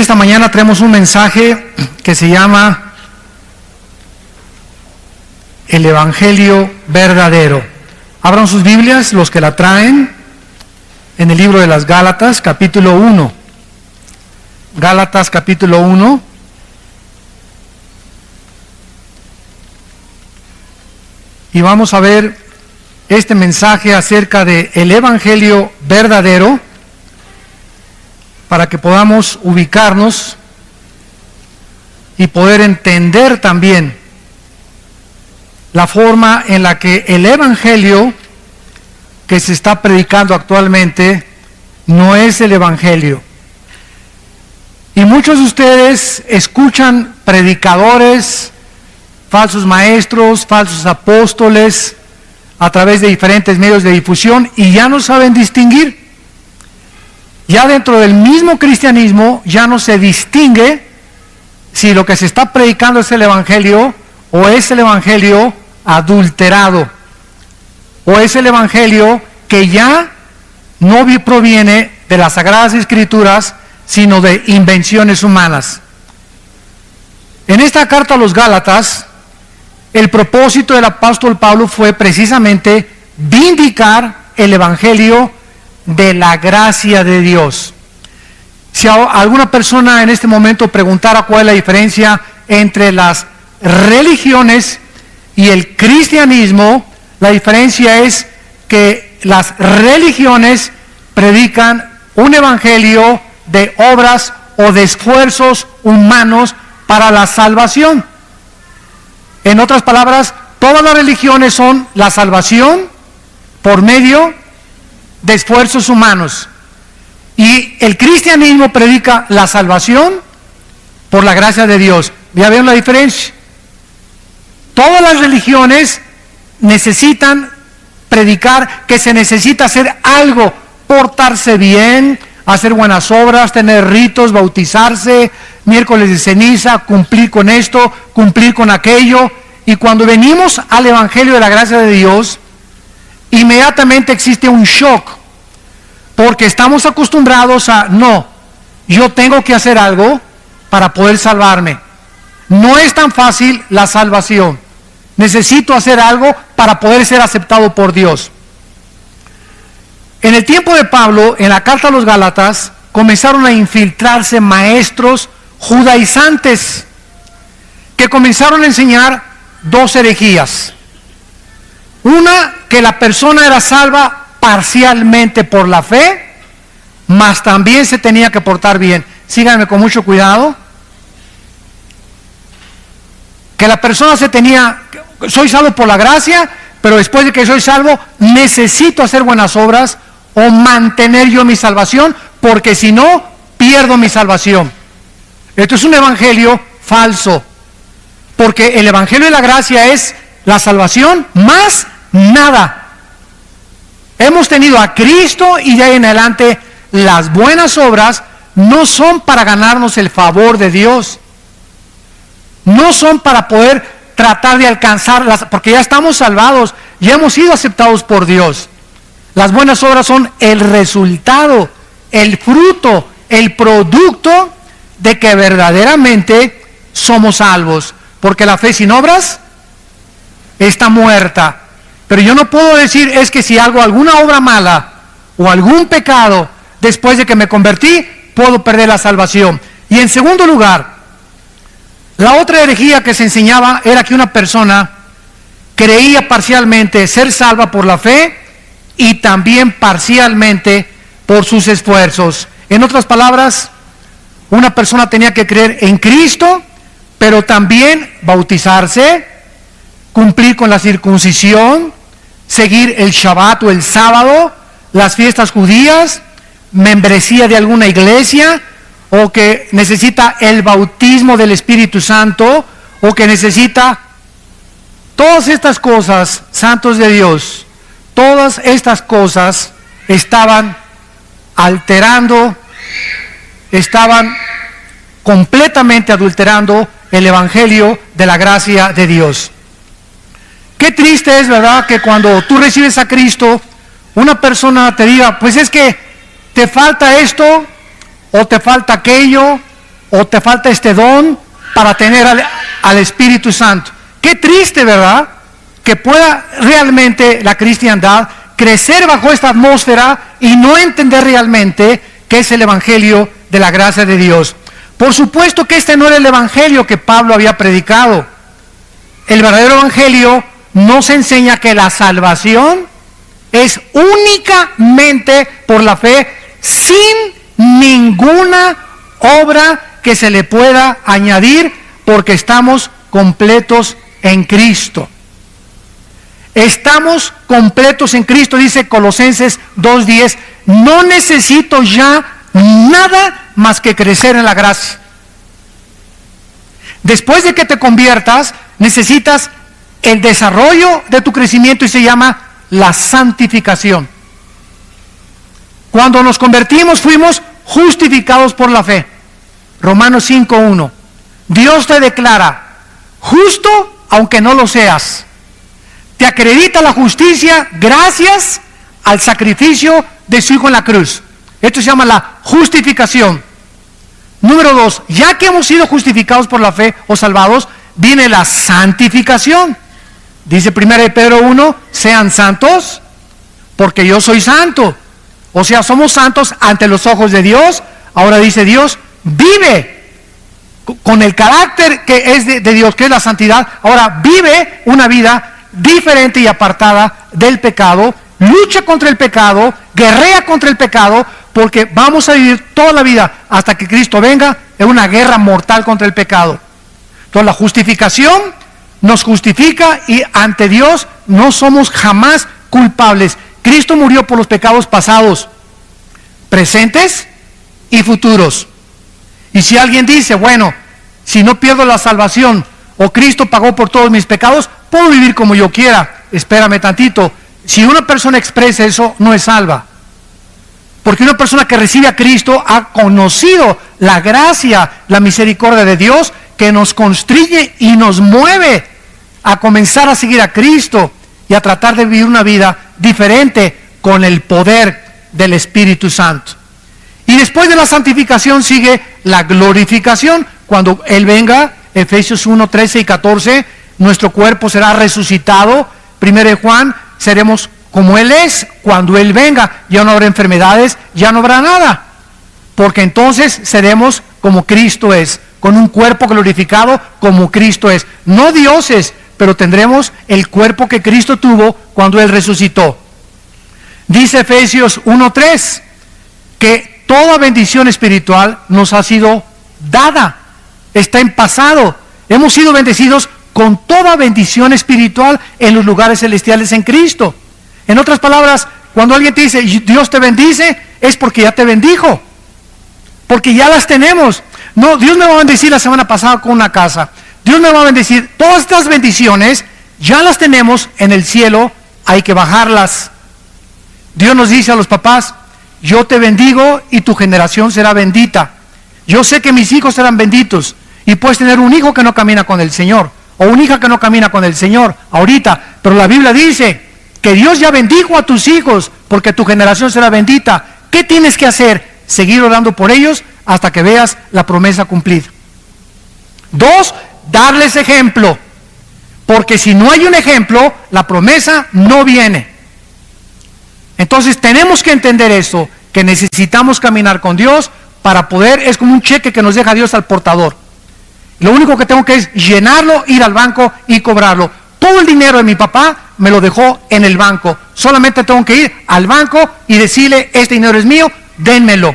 esta mañana traemos un mensaje que se llama el Evangelio verdadero. Abran sus Biblias, los que la traen, en el libro de las Gálatas, capítulo 1. Gálatas, capítulo 1. Y vamos a ver este mensaje acerca de el Evangelio verdadero, para que podamos ubicarnos y poder entender también la forma en la que el Evangelio que se está predicando actualmente no es el Evangelio. Y muchos de ustedes escuchan predicadores, falsos maestros, falsos apóstoles, a través de diferentes medios de difusión, y ya no saben distinguir. Ya dentro del mismo cristianismo ya no se distingue si lo que se está predicando es el Evangelio o es el Evangelio adulterado, o es el Evangelio que ya no proviene de las Sagradas Escrituras, sino de invenciones humanas. En esta carta a los Gálatas, el propósito del apóstol Pablo fue precisamente vindicar el Evangelio de la gracia de Dios. Si alguna persona en este momento preguntara cuál es la diferencia entre las religiones y el cristianismo, la diferencia es que las religiones predican un evangelio de obras o de esfuerzos humanos para la salvación. En otras palabras, todas las religiones son la salvación por medio de esfuerzos humanos. Y el cristianismo predica la salvación por la gracia de Dios. ¿Ya ven la diferencia? Todas las religiones necesitan predicar que se necesita hacer algo, portarse bien, hacer buenas obras, tener ritos, bautizarse, miércoles de ceniza, cumplir con esto, cumplir con aquello. Y cuando venimos al Evangelio de la gracia de Dios, inmediatamente existe un shock, porque estamos acostumbrados a, no, yo tengo que hacer algo para poder salvarme. No es tan fácil la salvación. Necesito hacer algo para poder ser aceptado por Dios. En el tiempo de Pablo, en la carta a los Gálatas, comenzaron a infiltrarse maestros judaizantes que comenzaron a enseñar dos herejías. Una, que la persona era salva parcialmente por la fe, mas también se tenía que portar bien. Síganme con mucho cuidado. Que la persona soy salvo por la gracia, pero después de que soy salvo, necesito hacer buenas obras o mantener yo mi salvación, porque si no, pierdo mi salvación. Esto es un evangelio falso, porque el evangelio de la gracia es la salvación más nada. Hemos tenido a Cristo, y de ahí en adelante las buenas obras no son para ganarnos el favor de Dios, no son para poder tratar de alcanzarlas, porque ya estamos salvados, ya hemos sido aceptados por Dios. Las buenas obras son el resultado, el fruto, el producto de que verdaderamente somos salvos, porque la fe sin obras está muerta. Pero yo no puedo decir, es que si hago alguna obra mala o algún pecado después de que me convertí, puedo perder la salvación. Y en segundo lugar, la otra herejía que se enseñaba era que una persona creía parcialmente ser salva por la fe y también parcialmente por sus esfuerzos. En otras palabras, una persona tenía que creer en Cristo, pero también bautizarse, cumplir con la circuncisión, seguir el Shabbat o el sábado, las fiestas judías, membresía de alguna iglesia, o que necesita el bautismo del Espíritu Santo, o que necesita todas estas cosas, santos de Dios. Todas estas cosas estaban alterando, estaban completamente adulterando el Evangelio de la gracia de Dios. Qué triste es, ¿verdad?, que cuando tú recibes a Cristo, una persona te diga, pues es que te falta esto, o te falta aquello, o te falta este don para tener al Espíritu Santo. Qué triste, ¿verdad? Que pueda realmente la cristiandad crecer bajo esta atmósfera y no entender realmente qué es el Evangelio de la gracia de Dios. Por supuesto que este no era el Evangelio que Pablo había predicado. El verdadero Evangelio nos enseña que la salvación es únicamente por la fe, sin ninguna obra que se le pueda añadir, porque estamos completos en Cristo. Estamos completos en Cristo, dice Colosenses 2:10. No necesito ya nada más que crecer en la gracia. Después de que te conviertas, necesitas el desarrollo de tu crecimiento y se llama la santificación. Cuando nos convertimos, fuimos justificados por la fe. Romanos 5:1. Dios te declara justo aunque no lo seas. Te acredita la justicia gracias al sacrificio de su Hijo en la cruz. Esto se llama la justificación. Número 2, ya que hemos sido justificados por la fe o salvados, viene la santificación. Dice 1 Pedro 1, sean santos, porque yo soy santo. O sea, somos santos ante los ojos de Dios. Ahora dice Dios, vive con el carácter que es de Dios, que es la santidad. Ahora vive una vida diferente y apartada del pecado, lucha contra el pecado, guerrea contra el pecado, porque vamos a vivir toda la vida hasta que Cristo venga en una guerra mortal contra el pecado. Entonces la justificación nos justifica y ante Dios no somos jamás culpables. Cristo murió por los pecados pasados, presentes y futuros. Y si alguien dice, bueno, si no pierdo la salvación o Cristo pagó por todos mis pecados, puedo vivir como yo quiera. Espérame tantito. Si una persona expresa eso, no es salva. Porque una persona que recibe a Cristo ha conocido la gracia, la misericordia de Dios, que nos constriñe y nos mueve a comenzar a seguir a Cristo y a tratar de vivir una vida diferente con el poder del Espíritu Santo. Y después de la santificación sigue la glorificación. Cuando Él venga, Efesios 1, 13 y 14, nuestro cuerpo será resucitado. 1 Juan, seremos como Él es cuando Él venga. Ya no habrá enfermedades, ya no habrá nada. Porque entonces seremos como Cristo es, con un cuerpo glorificado como Cristo es. No dioses, pero tendremos el cuerpo que Cristo tuvo cuando Él resucitó. Dice Efesios 1:3 que toda bendición espiritual nos ha sido dada, está en pasado. Hemos sido bendecidos con toda bendición espiritual en los lugares celestiales en Cristo. En otras palabras, cuando alguien te dice Dios te bendice, es porque ya te bendijo, porque ya las tenemos. No, Dios me va a bendecir la semana pasada con una casa, Dios me va a bendecir. Todas estas bendiciones ya las tenemos en el cielo, hay que bajarlas. Dios nos dice a los papás, yo te bendigo y tu generación será bendita. Yo sé que mis hijos serán benditos. Y puedes tener un hijo que no camina con el Señor, o una hija que no camina con el Señor ahorita, pero la Biblia dice que Dios ya bendijo a tus hijos porque tu generación será bendita. ¿Qué tienes que hacer? Seguir orando por ellos hasta que veas la promesa cumplida. 2, darles ejemplo, porque si no hay un ejemplo, la promesa no viene. Entonces tenemos que entender esto, que necesitamos caminar con Dios para poder, es como un cheque que nos deja Dios al portador. Lo único que tengo que es llenarlo, ir al banco y cobrarlo. Todo el dinero de mi papá me lo dejó en el banco. Solamente tengo que ir al banco y decirle, este dinero es mío, dénmelo.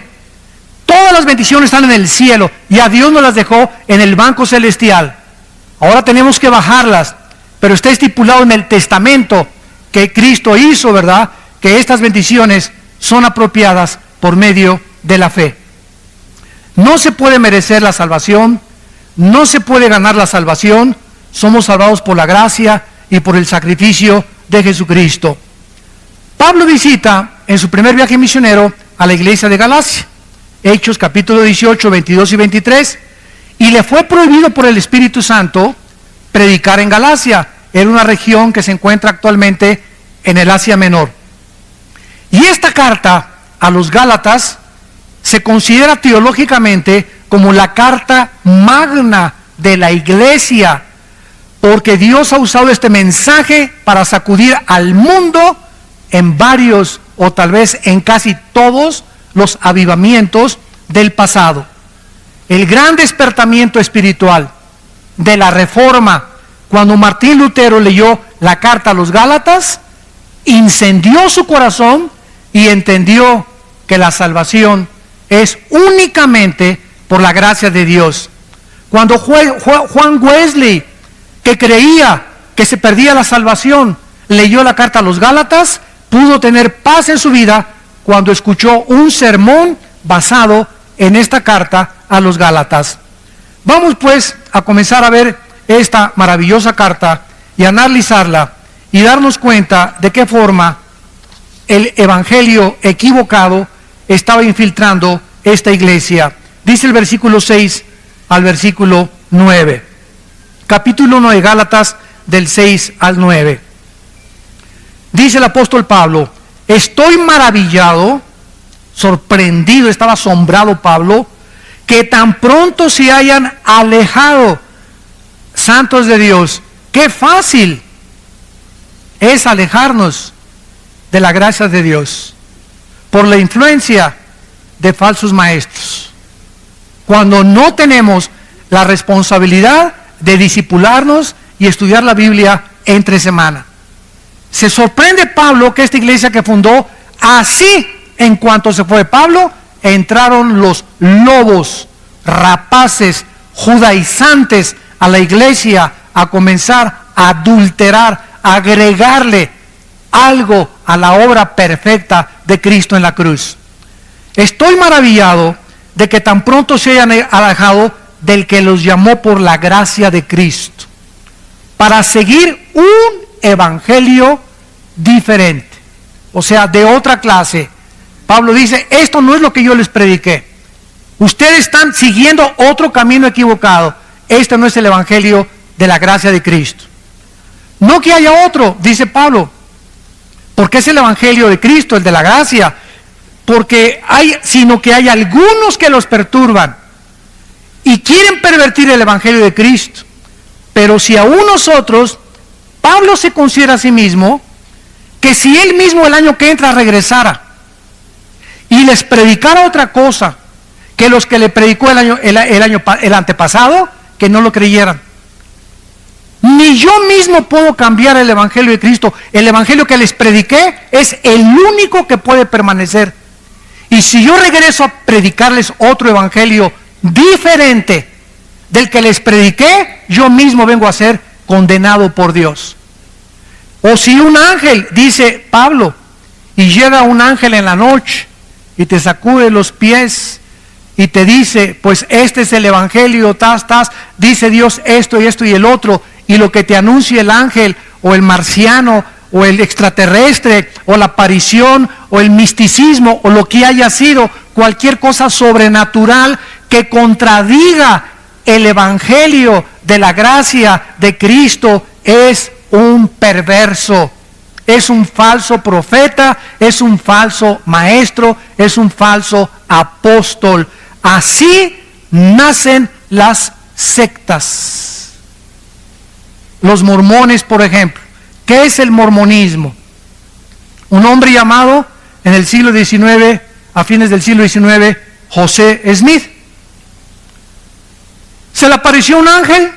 Todas las bendiciones están en el cielo y a Dios nos las dejó en el banco celestial. Ahora tenemos que bajarlas, pero está estipulado en el testamento que Cristo hizo, ¿verdad?, que estas bendiciones son apropiadas por medio de la fe. No se puede merecer la salvación, no se puede ganar la salvación, somos salvados por la gracia y por el sacrificio de Jesucristo. Pablo visita en su primer viaje misionero a la iglesia de Galacia, Hechos capítulo 18, 22 y 23, y le fue prohibido por el Espíritu Santo predicar en Galacia. Era una región que se encuentra actualmente en el Asia Menor. Y esta carta a los Gálatas se considera teológicamente como la carta magna de la iglesia, porque Dios ha usado este mensaje para sacudir al mundo en varios o tal vez en casi todos los avivamientos del pasado. El gran despertamiento espiritual de la Reforma, cuando Martín Lutero leyó la carta a los Gálatas, incendió su corazón y entendió que la salvación es únicamente por la gracia de Dios. Cuando Juan Wesley, que creía que se perdía la salvación, leyó la carta a los Gálatas, pudo tener paz en su vida cuando escuchó un sermón basado en esta carta a los Gálatas. Vamos pues a comenzar a ver esta maravillosa carta y analizarla y darnos cuenta de qué forma el evangelio equivocado estaba infiltrando esta iglesia. Dice el versículo 6 al versículo 9. Capítulo 1 de Gálatas, del 6 al 9. Dice el apóstol Pablo: estoy maravillado, sorprendido, estaba asombrado Pablo, que tan pronto se hayan alejado santos de Dios. Qué fácil es alejarnos de la gracia de Dios por la influencia de falsos maestros, cuando no tenemos la responsabilidad de discipularnos y estudiar la Biblia entre semana. Se sorprende Pablo que esta iglesia que fundó, así en cuanto se fue Pablo, entraron los lobos rapaces judaizantes a la iglesia a comenzar a adulterar, a agregarle algo a la obra perfecta de Cristo en la cruz. Estoy maravillado de que tan pronto se hayan alejado del que los llamó por la gracia de Cristo, para seguir un evangelio diferente, o sea, de otra clase. Pablo dice: esto no es lo que yo les prediqué. Ustedes están siguiendo otro camino equivocado. Este no es el evangelio de la gracia de Cristo. No que haya otro, dice Pablo, porque es el evangelio de Cristo, el de la gracia, sino que hay algunos que los perturban y quieren pervertir el evangelio de Cristo. Pero si aún nosotros, Pablo se considera a sí mismo que si él mismo el año que entra regresara y les predicara otra cosa que los que le predicó el antepasado, que no lo creyeran. Ni yo mismo puedo cambiar el evangelio de Cristo. El evangelio que les prediqué es el único que puede permanecer. Y si yo regreso a predicarles otro evangelio diferente del que les prediqué, yo mismo vengo a ser condenado por Dios. O si un ángel, dice Pablo, y llega un ángel en la noche y te sacude los pies y te dice: pues este es el evangelio, dice Dios esto y esto y el otro, y lo que te anuncia el ángel o el marciano o el extraterrestre o la aparición o el misticismo o lo que haya sido, cualquier cosa sobrenatural que contradiga el evangelio de la gracia de Cristo, es un perverso, es un falso profeta, es un falso maestro, es un falso apóstol. Así nacen las sectas. Los mormones, por ejemplo. ¿Qué es el mormonismo? Un hombre llamado en el siglo XIX, a fines del siglo XIX, José Smith. Se le apareció un ángel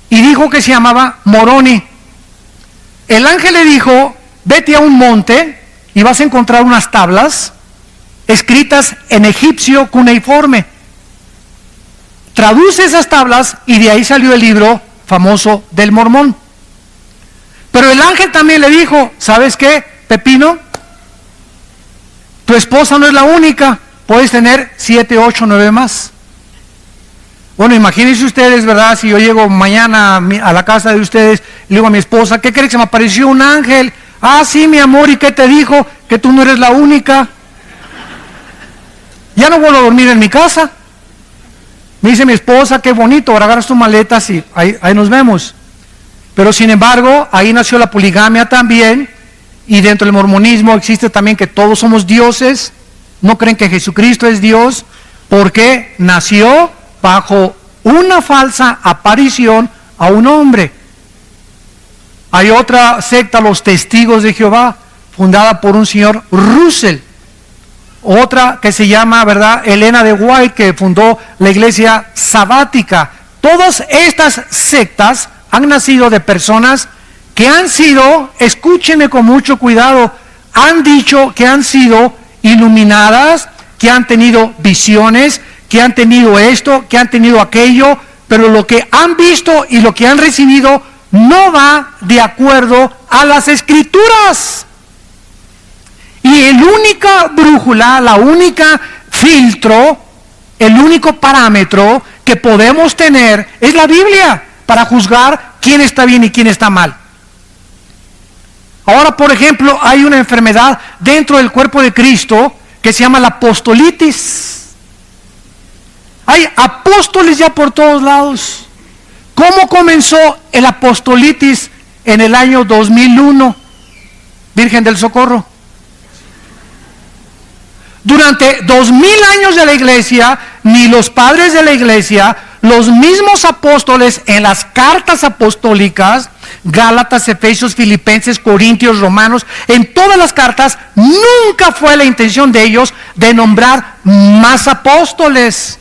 y dijo que se llamaba Moroni. El ángel le dijo: vete a un monte y vas a encontrar unas tablas escritas en egipcio cuneiforme. Traduce esas tablas y de ahí salió el libro famoso del Mormón. Pero el ángel también le dijo: ¿sabes qué, Pepino? Tu esposa no es la única, puedes tener 7, 8, 9 más. Bueno, imagínense ustedes, ¿verdad? Si yo llego mañana a la casa de ustedes, le digo a mi esposa: ¿qué crees? Se me apareció un ángel. Ah, sí, mi amor, ¿y qué te dijo? Que tú no eres la única. Ya no vuelvo a dormir en mi casa. Me dice mi esposa: qué bonito, ahora agarras tus maletas y ahí nos vemos. Pero sin embargo, ahí nació la poligamia también, y dentro del mormonismo existe también que todos somos dioses, no creen que Jesucristo es Dios, porque nació bajo una falsa aparición a un hombre. Hay otra secta, los Testigos de Jehová, fundada por un señor Russell. Otra que se llama, ¿verdad?, Elena de White, que fundó la iglesia sabática. Todas estas sectas han nacido de personas que han sido, escúchenme con mucho cuidado, han dicho que han sido iluminadas, que han tenido visiones, que han tenido esto, que han tenido aquello, pero lo que han visto y lo que han recibido no va de acuerdo a las Escrituras. Y el única brújula, la única filtro, el único parámetro que podemos tener es la Biblia para juzgar quién está bien y quién está mal. Ahora, por ejemplo, hay una enfermedad dentro del cuerpo de Cristo que se llama la apostolitis. Hay apóstoles ya por todos lados. ¿Cómo comenzó el apostolitis en el año 2001? Virgen del Socorro. Durante 2000 años de la iglesia, ni los padres de la iglesia, los mismos apóstoles en las cartas apostólicas, Gálatas, Efesios, Filipenses, Corintios, Romanos, en todas las cartas, nunca fue la intención de ellos de nombrar más apóstoles.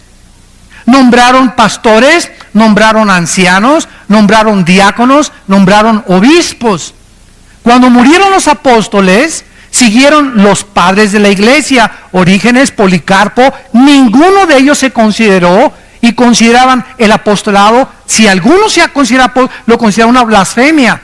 Nombraron pastores, nombraron ancianos, nombraron diáconos, nombraron obispos. Cuando murieron los apóstoles, siguieron los padres de la iglesia, Orígenes, Policarpo. Ninguno de ellos se consideró y consideraban el apostolado, si alguno se considera, lo considera una blasfemia.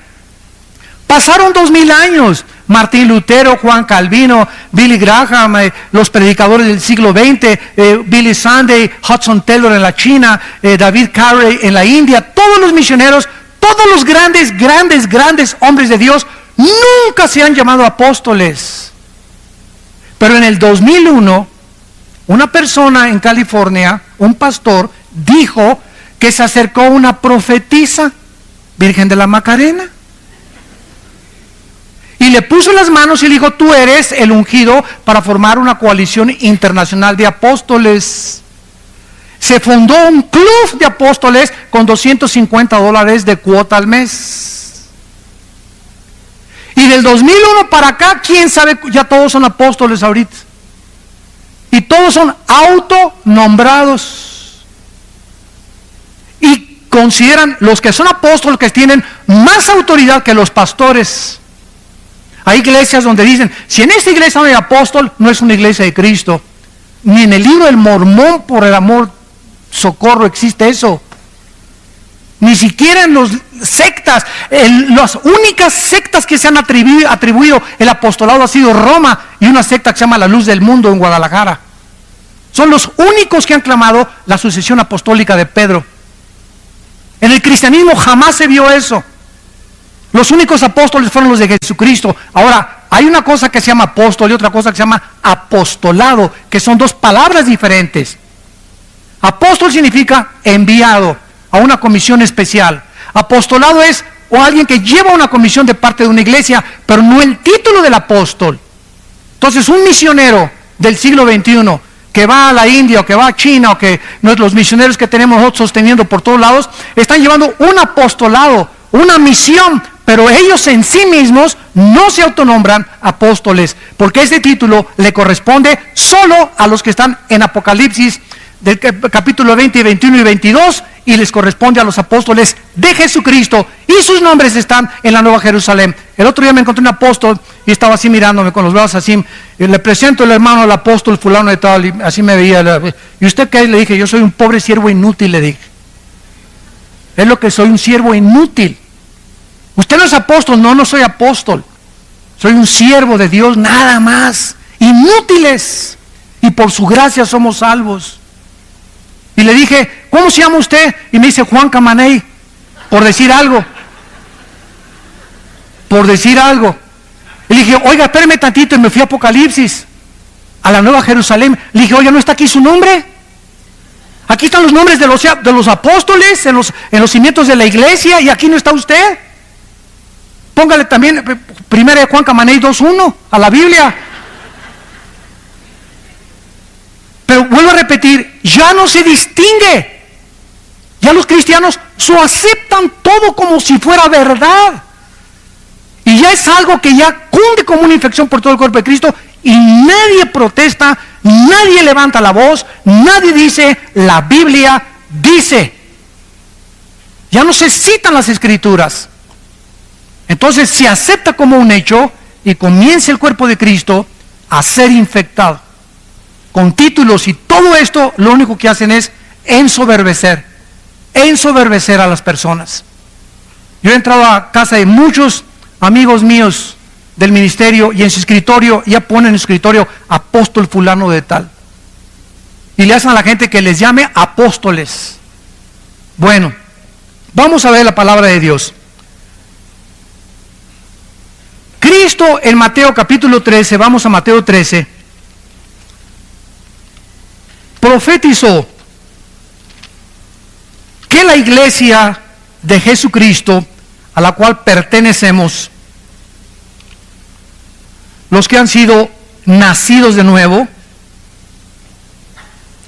Pasaron 2000 años. Martín Lutero, Juan Calvino, Billy Graham, los predicadores del siglo XX, Billy Sunday, Hudson Taylor en la China, David Carey en la India, todos los misioneros, todos los grandes hombres de Dios, nunca se han llamado apóstoles. Pero en el 2001, una persona en California, un pastor, dijo que se acercó una profetisa, Virgen de la Macarena, y le puso las manos y le dijo: tú eres el ungido para formar una coalición internacional de apóstoles. Se fundó un club de apóstoles con $250 de cuota al mes. Y del 2001 para acá, quién sabe, ya todos son apóstoles ahorita. Y todos son autonombrados. Y consideran los que son apóstoles que tienen más autoridad que los pastores. Hay iglesias donde dicen: si en esta iglesia no hay apóstol, no es una iglesia de Cristo. Ni en el libro del Mormón, por el amor, socorro, existe eso. Ni siquiera en las sectas, las únicas sectas que se han atribuido el apostolado ha sido Roma y una secta que se llama La Luz del Mundo en Guadalajara. Son los únicos que han clamado la sucesión apostólica de Pedro. En el cristianismo jamás se vio eso. Los únicos apóstoles fueron los de Jesucristo. Ahora, hay una cosa que se llama apóstol y otra cosa que se llama apostolado, que son dos palabras diferentes. Apóstol significa enviado a una comisión especial. Apostolado es o alguien que lleva una comisión de parte de una iglesia, pero no el título del apóstol. Entonces, un misionero del siglo XXI que va a la India o que va a China o que los misioneros que tenemos nosotros sosteniendo por todos lados, están llevando un apostolado, una misión, pero ellos en sí mismos no se autonombran apóstoles, porque ese título le corresponde solo a los que están en Apocalipsis del capítulo 20, 21 y 22, y les corresponde a los apóstoles de Jesucristo, y sus nombres están en la Nueva Jerusalén. El otro día me encontré un apóstol y estaba así mirándome con los brazos así, y le presento el hermano al apóstol fulano de tal, y así me veía. ¿Y usted qué es? Le dije: yo soy un pobre siervo inútil, le dije. Es lo que soy, un siervo inútil. Usted no es apóstol. No, no soy apóstol. Soy un siervo de Dios, nada más. Inútiles. Y por su gracia somos salvos. Y le dije: ¿cómo se llama usted? Y me dice: Juan Camaney. Por decir algo. Por decir algo. Y le dije: oiga, espéreme tantito. Y me fui a Apocalipsis, a la Nueva Jerusalén. Le dije: oiga, ¿no está aquí su nombre? Aquí están los nombres de los apóstoles en los cimientos de la iglesia, y aquí no está usted. Póngale también 1 Juan Camaney 2:1 a la Biblia. Pero vuelvo a repetir. repetir, ya no se distingue. Ya los cristianos aceptan todo como si fuera verdad. Y ya es algo que ya cunde como una infección por todo el cuerpo de Cristo y nadie protesta, nadie levanta la voz, nadie dice, la Biblia dice. Ya no se citan las Escrituras. Entonces se acepta como un hecho y comienza el cuerpo de Cristo a ser infectado con títulos, y todo esto lo único que hacen es ensoberbecer a las personas. Yo he entrado a casa de muchos amigos míos del ministerio y en su escritorio ya ponen en su escritorio apóstol fulano de tal, y le hacen a la gente que les llame apóstoles. Bueno, vamos a ver la palabra de Dios. Cristo en Mateo capítulo 13, vamos a Mateo 13, profetizó que la iglesia de Jesucristo, a la cual pertenecemos, los que han sido nacidos de nuevo,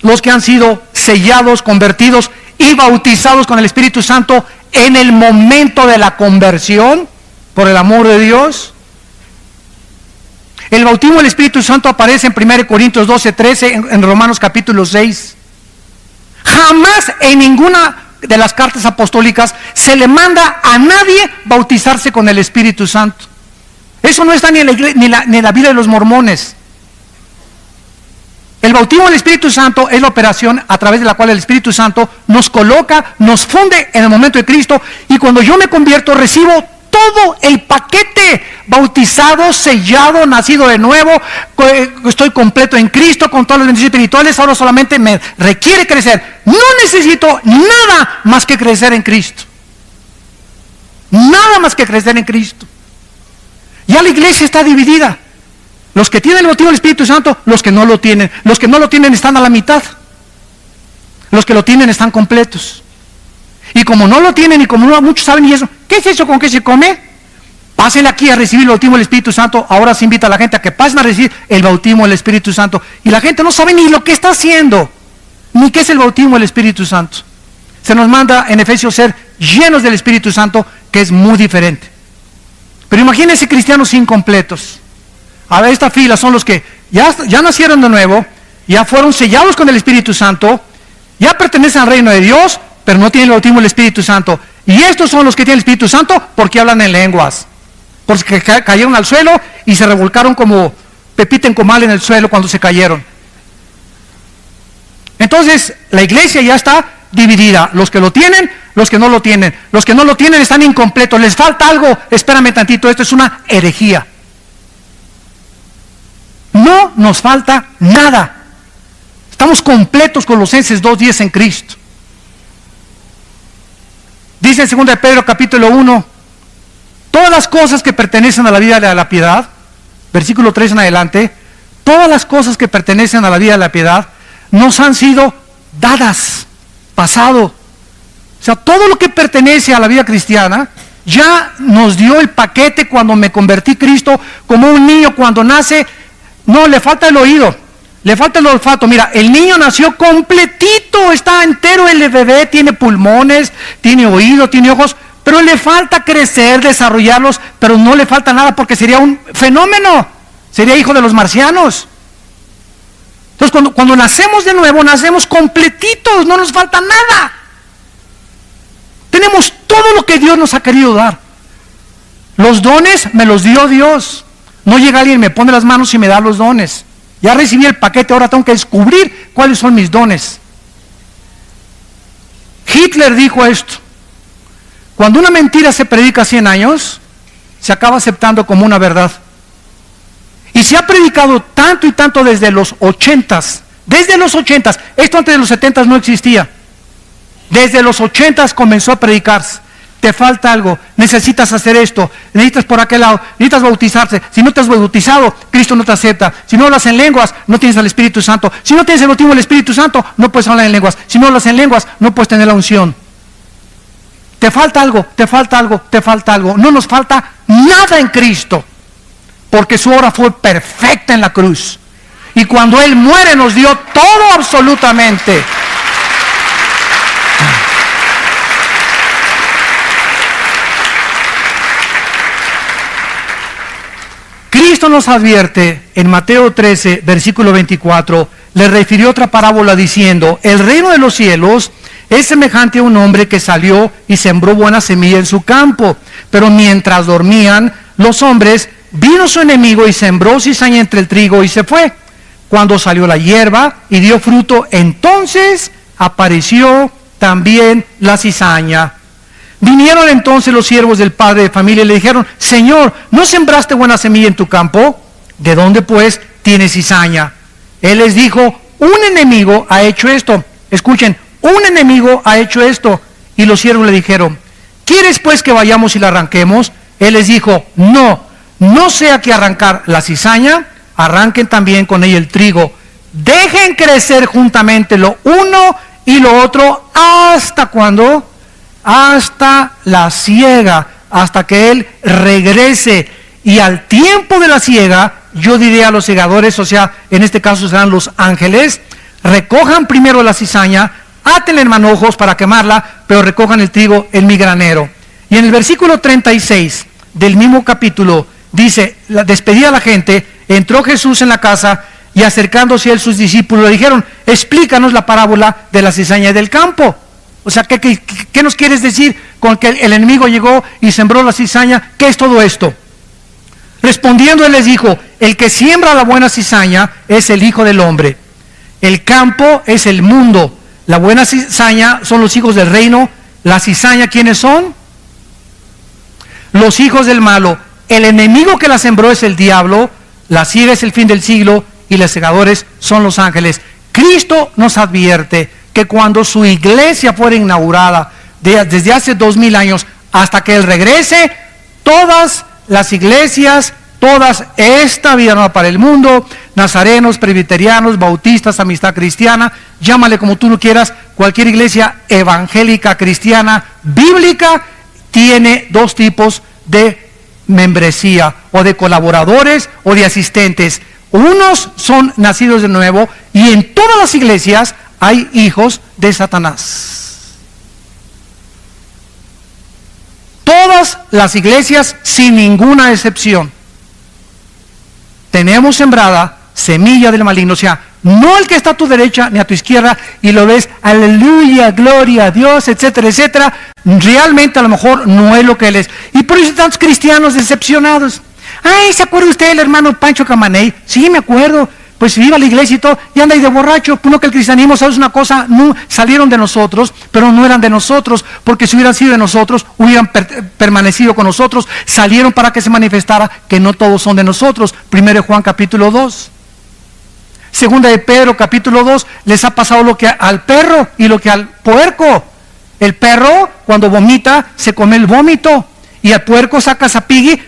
los que han sido sellados, convertidos y bautizados con el Espíritu Santo en el momento de la conversión, por el amor de Dios. El bautismo del Espíritu Santo aparece en 1 Corintios 12, 13, en Romanos capítulo 6. Jamás en ninguna de las cartas apostólicas se le manda a nadie bautizarse con el Espíritu Santo. Eso no está ni en la Biblia de los mormones. El bautismo del Espíritu Santo es la operación a través de la cual el Espíritu Santo nos coloca, nos funde en el momento de Cristo, y cuando yo me convierto recibo todo el paquete: bautizado, sellado, nacido de nuevo, estoy completo en Cristo con todos los beneficios espirituales. Ahora solamente me requiere crecer. No necesito nada más que crecer en Cristo. Nada más que crecer en Cristo. Ya la iglesia está dividida. Los que tienen el bautismo del Espíritu Santo, los que no lo tienen. Los que no lo tienen están a la mitad. Los que lo tienen están completos. Y como no lo tienen, y como no muchos saben, y eso, ¿qué es eso? ¿Con qué se come? Pásenle aquí a recibir el bautismo del Espíritu Santo. Ahora se invita a la gente a que pasen a recibir el bautismo del Espíritu Santo. Y la gente no sabe ni lo que está haciendo, ni qué es el bautismo del Espíritu Santo. Se nos manda en Efesios ser llenos del Espíritu Santo, que es muy diferente. Pero imagínense cristianos incompletos. A ver, esta fila son los que ya nacieron de nuevo, ya fueron sellados con el Espíritu Santo, ya pertenecen al reino de Dios, pero no tienen el bautismo del Espíritu Santo. Y estos son los que tienen el Espíritu Santo porque hablan en lenguas, porque cayeron al suelo y se revolcaron como pepita en comal en el suelo cuando se cayeron. Entonces la iglesia ya está dividida: los que lo tienen, los que no lo tienen. Los que no lo tienen están incompletos, les falta algo. Espérame tantito, esto es una herejía. No nos falta nada. Estamos completos. Colosenses 2:10 en Cristo. Dice en 2 de Pedro capítulo 1, todas las cosas que pertenecen a la vida de la piedad, versículo 3 en adelante, todas las cosas que pertenecen a la vida de la piedad nos han sido dadas, pasado. O sea, todo lo que pertenece a la vida cristiana ya nos dio el paquete cuando me convertí a Cristo, como un niño cuando nace. No, le falta el oído, le falta el olfato. Mira, el niño nació completito, está entero el bebé, tiene pulmones, tiene oído, tiene ojos, pero le falta crecer, desarrollarlos, pero no le falta nada porque sería un fenómeno, sería hijo de los marcianos. Entonces cuando nacemos de nuevo, nacemos completitos, no nos falta nada. Tenemos todo lo que Dios nos ha querido dar. Los dones me los dio Dios. No llega alguien, me pone las manos y me da los dones. Ya recibí el paquete, ahora tengo que descubrir cuáles son mis dones. Hitler dijo esto: cuando una mentira se predica 100 años, se acaba aceptando como una verdad. Y se ha predicado tanto y tanto desde los 80s. Desde los 80s. Esto antes de los 70s no existía. Desde los 80s comenzó a predicarse. Te falta algo, necesitas hacer esto, necesitas por aquel lado, necesitas bautizarse. Si no te has bautizado, Cristo no te acepta. Si no hablas en lenguas, no tienes al Espíritu Santo. Si no tienes el bautismo del Espíritu Santo, no puedes hablar en lenguas. Si no hablas en lenguas, no puedes tener la unción. Te falta algo, te falta algo, te falta algo. No nos falta nada en Cristo, porque su obra fue perfecta en la cruz. y cuando Él muere nos dio todo absolutamente. Cristo nos advierte en Mateo 13, versículo 24, le refirió otra parábola diciendo: el reino de los cielos es semejante a un hombre que salió y sembró buena semilla en su campo, pero mientras dormían los hombres, vino su enemigo y sembró cizaña entre el trigo y se fue. Cuando salió la hierba y dio fruto, entonces apareció también la cizaña. Vinieron entonces los siervos del padre de familia y le dijeron: Señor, ¿no sembraste buena semilla en tu campo? ¿De dónde pues tienes cizaña? Él les dijo: un enemigo ha hecho esto. Escuchen, un enemigo ha hecho esto. Y los siervos le dijeron: ¿quieres pues que vayamos y la arranquemos? Él les dijo: no sea que arrancar la cizaña, arranquen también con ella el trigo. Dejen crecer juntamente lo uno y lo otro. ¿Hasta cuándo? Hasta la siega, hasta que Él regrese. Y al tiempo de la siega, yo diré a los segadores, o sea, en este caso serán los ángeles: recojan primero la cizaña, átenla en manojos para quemarla, pero recojan el trigo en mi granero. Y en el versículo 36 del mismo capítulo dice: despedida a la gente, entró Jesús en la casa y acercándose a él sus discípulos le dijeron: explícanos la parábola de la cizaña del campo. O sea, ¿qué nos quieres decir con que el enemigo llegó y sembró la cizaña? ¿Qué es todo esto? Respondiendo él les dijo: el que siembra la buena cizaña es el Hijo del Hombre. El campo es el mundo. La buena cizaña son los hijos del reino. La cizaña, ¿quiénes son? Los hijos del malo. El enemigo que la sembró es el diablo. La siega es el fin del siglo y los segadores son los ángeles. Cristo nos advierte que cuando su iglesia fuera inaugurada, desde hace 2000 años hasta que Él regrese, todas las iglesias, todas, esta vida nueva para el mundo, nazarenos, presbiterianos, bautistas, amistad cristiana, llámale como tú lo quieras, cualquier iglesia evangélica, cristiana, bíblica, tiene dos tipos de membresía, o de colaboradores o de asistentes. Unos son nacidos de nuevo, y en todas las iglesias hay hijos de Satanás. Todas las iglesias, sin ninguna excepción, tenemos sembrada semilla del maligno. O sea, no el que está a tu derecha ni a tu izquierda y lo ves, aleluya, gloria a Dios, etcétera, etcétera. Realmente a lo mejor no es lo que él es. Y por eso hay tantos cristianos decepcionados. Ay, ¿se acuerda usted del hermano Pancho Camaney? Sí, me acuerdo. Pues iba a la iglesia y todo, y anda ahí de borracho. Pues no, que el cristianismo, ¿sabes una cosa? No, salieron de nosotros, pero no eran de nosotros, porque si hubieran sido de nosotros, hubieran permanecido con nosotros. Salieron para que se manifestara que no todos son de nosotros. 1 Juan capítulo 2. Segunda de Pedro capítulo 2, les ha pasado lo que al perro y lo que al puerco. El perro, cuando vomita, se come el vómito. Y al puerco sacas a Piggy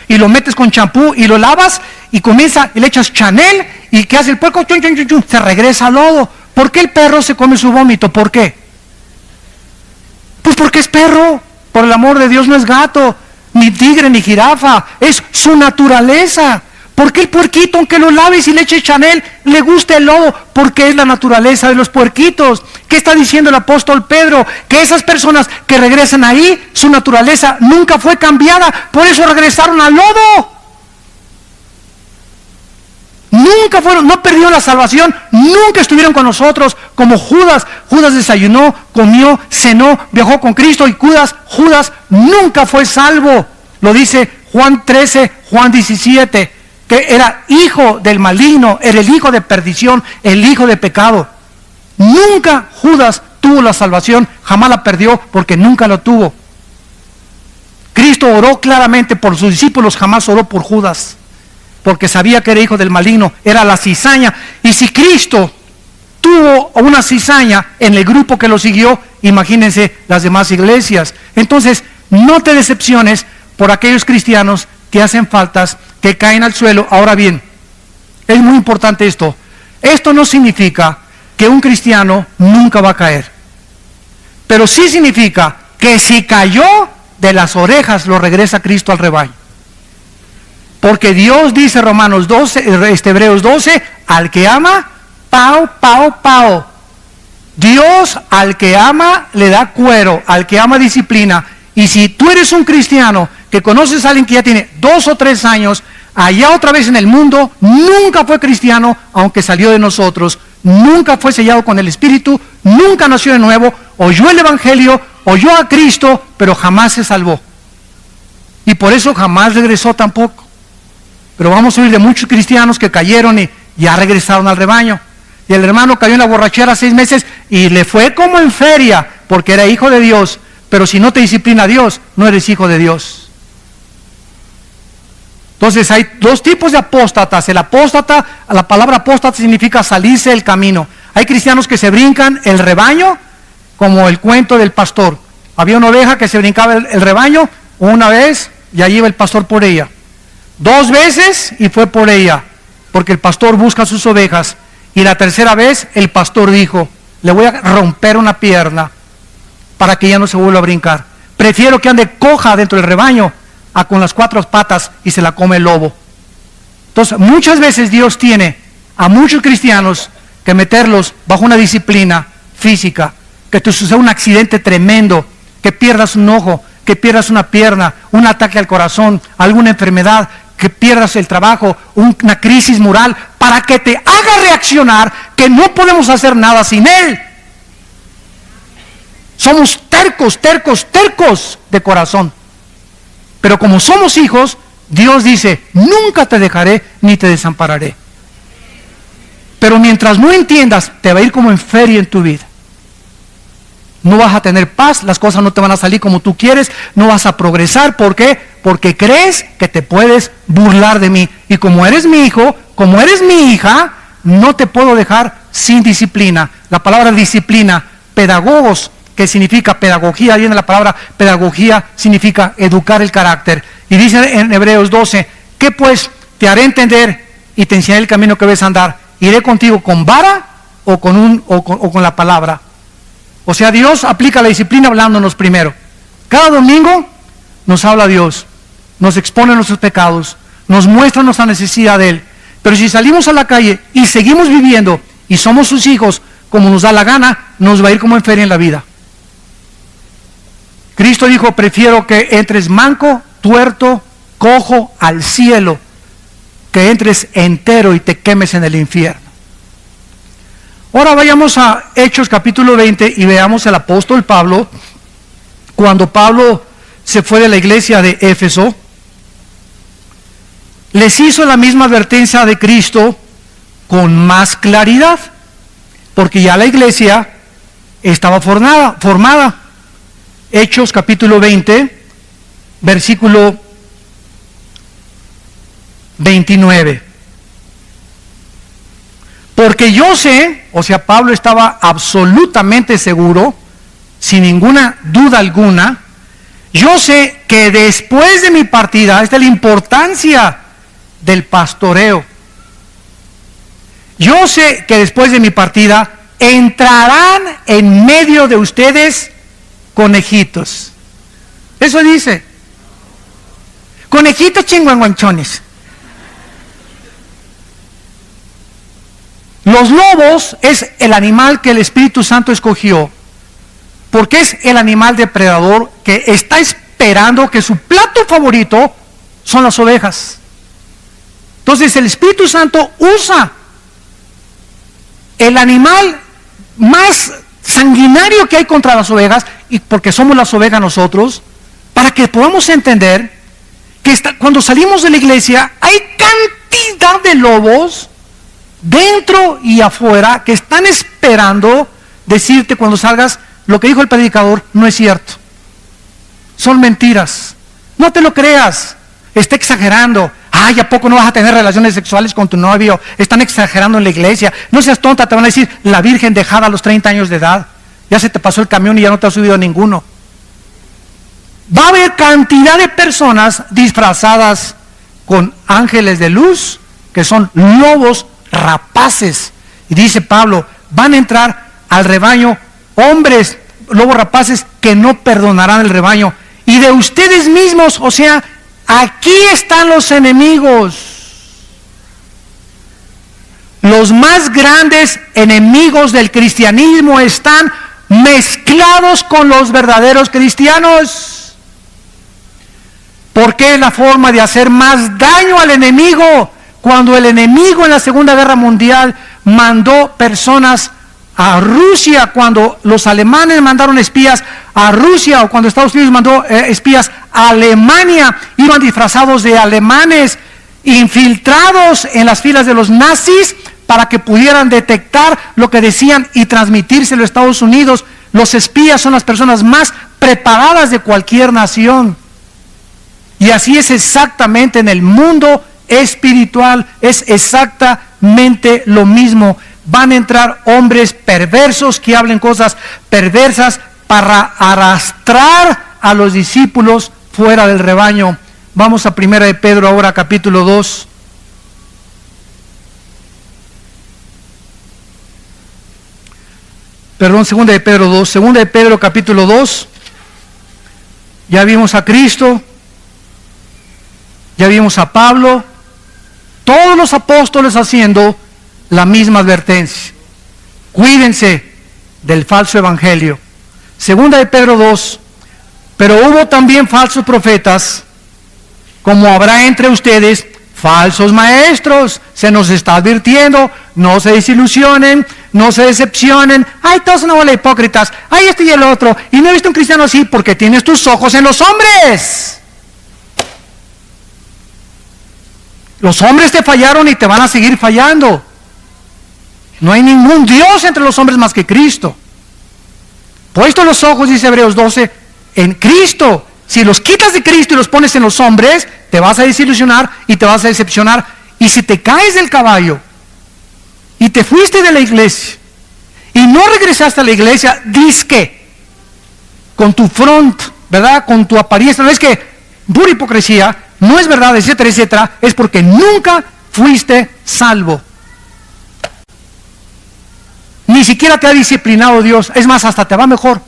y lo metes con champú y lo lavas y comienza y le echas Chanel. ¿Y qué hace el puerco? Chun, chun, chun, chun, se regresa al lodo. ¿Por qué el perro se come su vómito? ¿Por qué? Pues porque es perro. Por el amor de Dios, no es gato, ni tigre, ni jirafa. Es su naturaleza. ¿Por qué el puerquito, aunque lo laves y le eches Chanel, le gusta el lodo? Porque es la naturaleza de los puerquitos. ¿Qué está diciendo el apóstol Pedro? Que esas personas que regresan ahí, su naturaleza nunca fue cambiada. Por eso regresaron al lodo. Nunca fueron, no perdieron la salvación, nunca estuvieron con nosotros como Judas. Judas desayunó, comió, cenó, viajó con Cristo, y Judas nunca fue salvo. Lo dice Juan 13, Juan 17. Que era hijo del maligno, era el hijo de perdición, el hijo de pecado. Nunca Judas tuvo la salvación, jamás la perdió porque nunca la tuvo. Cristo oró claramente por sus discípulos, jamás oró por Judas, porque sabía que era hijo del maligno, era la cizaña. Y si Cristo tuvo una cizaña en el grupo que lo siguió, imagínense las demás iglesias. Entonces, no te decepciones por aquellos cristianos que hacen faltas, que caen al suelo. Ahora bien, es muy importante esto. Esto no significa que un cristiano nunca va a caer, pero sí significa que si cayó, de las orejas lo regresa Cristo al rebaño. Porque Dios dice, Romanos 12, Hebreos 12, al que ama, pao, pao, pao. Dios al que ama le da cuero, al que ama disciplina. Y si tú eres un cristiano que conoces a alguien que ya tiene 2 o 3 años, allá otra vez en el mundo, nunca fue cristiano, aunque salió de nosotros, nunca fue sellado con el Espíritu, nunca nació de nuevo, oyó el Evangelio, oyó a Cristo, pero jamás se salvó. Y por eso jamás regresó tampoco. Pero vamos a oír de muchos cristianos que cayeron y ya regresaron al rebaño. Y el hermano cayó en la borrachera 6 meses y le fue como en feria, porque era hijo de Dios. Pero si no te disciplina Dios, no eres hijo de Dios. Entonces hay 2 tipos de apóstatas. El apóstata, la palabra apóstata significa salirse del camino. Hay cristianos que se brincan el rebaño, como el cuento del pastor. Había una oveja que se brincaba el rebaño una vez y allí iba el pastor por ella. 2 veces y fue por ella, porque el pastor busca sus ovejas. Y la tercera vez el pastor dijo, le voy a romper una pierna para que ya no se vuelva a brincar. Prefiero que ande coja dentro del rebaño a con las 4 patas y se la come el lobo. Entonces muchas veces Dios tiene a muchos cristianos que meterlos bajo una disciplina física, que te suceda un accidente tremendo, que pierdas un ojo, que pierdas una pierna, un ataque al corazón, alguna enfermedad, que pierdas el trabajo, una crisis moral, para que te haga reaccionar que no podemos hacer nada sin Él. Somos tercos, tercos, tercos de corazón. Pero como somos hijos, Dios dice, nunca te dejaré ni te desampararé. Pero mientras no entiendas, te va a ir como en feria en tu vida. No vas a tener paz, las cosas no te van a salir como tú quieres, no vas a progresar. ¿Por qué? Porque crees que te puedes burlar de mí. Y como eres mi hijo, como eres mi hija, no te puedo dejar sin disciplina. La palabra disciplina, pedagogos, que significa pedagogía, viene la palabra pedagogía, significa educar el carácter. Y dice en Hebreos 12, ¿qué pues? Te haré entender y te enseñaré el camino que debes andar. ¿Iré contigo con vara o con la palabra? O sea, Dios aplica la disciplina hablándonos primero. Cada domingo nos habla Dios, nos expone nuestros pecados, nos muestra nuestra necesidad de Él. Pero si salimos a la calle y seguimos viviendo y somos sus hijos como nos da la gana, nos va a ir como en feria en la vida. Cristo dijo, prefiero que entres manco, tuerto, cojo al cielo, que entres entero y te quemes en el infierno. Ahora vayamos a Hechos capítulo 20 y veamos al apóstol Pablo, cuando Pablo se fue de la iglesia de Éfeso, les hizo la misma advertencia de Cristo con más claridad, porque ya la iglesia estaba formada. Hechos capítulo 20, versículo 29. Porque yo sé, o sea, Pablo estaba absolutamente seguro, sin ninguna duda alguna, yo sé que después de mi partida, esta es la importancia del pastoreo, yo sé que después de mi partida entrarán en medio de ustedes conejitos. Eso dice. Conejitos chinguanguanchones. Los lobos es el animal que el Espíritu Santo escogió, porque es el animal depredador que está esperando que su plato favorito son las ovejas. Entonces el Espíritu Santo usa el animal más sanguinario que hay contra las ovejas, y porque somos las ovejas nosotros, para que podamos entender que cuando salimos de la iglesia hay cantidad de lobos dentro y afuera que están esperando decirte cuando salgas, lo que dijo el predicador no es cierto, son mentiras, no te lo creas, está exagerando. Ay, ¿a poco no vas a tener relaciones sexuales con tu novio? Están exagerando en la iglesia. No seas tonta, te van a decir, la virgen dejada a los 30 años de edad. Ya se te pasó el camión y ya no te has subido a ninguno. Va a haber cantidad de personas disfrazadas con ángeles de luz, que son lobos rapaces. Y dice Pablo, van a entrar al rebaño hombres, lobos rapaces, que no perdonarán el rebaño. Y de ustedes mismos, o sea, Aquí están los enemigos. Los más grandes enemigos del cristianismo están mezclados con los verdaderos cristianos. Porque es la forma de hacer más daño al enemigo. Cuando el enemigo en la Segunda Guerra Mundial mandó personas a Rusia, cuando los alemanes mandaron espías a Rusia, o cuando Estados Unidos mandó espías a Alemania, iban disfrazados de alemanes, infiltrados en las filas de los nazis, para que pudieran detectar lo que decían y transmitírselo a Estados Unidos. Los espías son las personas más preparadas de cualquier nación. Y así es exactamente en el mundo espiritual, es exactamente lo mismo. Van a entrar hombres perversos que hablen cosas perversas para arrastrar a los discípulos fuera del rebaño. Vamos a 1 de Pedro ahora, capítulo 2. Perdón, 2 de Pedro 2. 2 de Pedro capítulo 2. Ya vimos a Cristo. Ya vimos a Pablo. Todos los apóstoles haciendo la misma advertencia. Cuídense del falso evangelio. 2 de Pedro 2. Pero hubo también falsos profetas, como habrá entre ustedes falsos maestros. Se nos está advirtiendo, no se desilusionen, no se decepcionen. Ay, todos son una bola de hipócritas. Ay, este y el otro. Y no he visto un cristiano así porque tienes tus ojos en los hombres. Los hombres te fallaron y te van a seguir fallando. No hay ningún Dios entre los hombres más que Cristo. Puestos los ojos, dice Hebreos 12, en Cristo. Si los quitas de Cristo y los pones en los hombres, te vas a desilusionar y te vas a decepcionar. Y si te caes del caballo y te fuiste de la iglesia y no regresaste a la iglesia, dizque con tu front, ¿verdad? Con tu apariencia, no es que pura hipocresía, no es verdad, etcétera, etcétera, es porque nunca fuiste salvo. Ni siquiera te ha disciplinado Dios, es más, hasta te va mejor.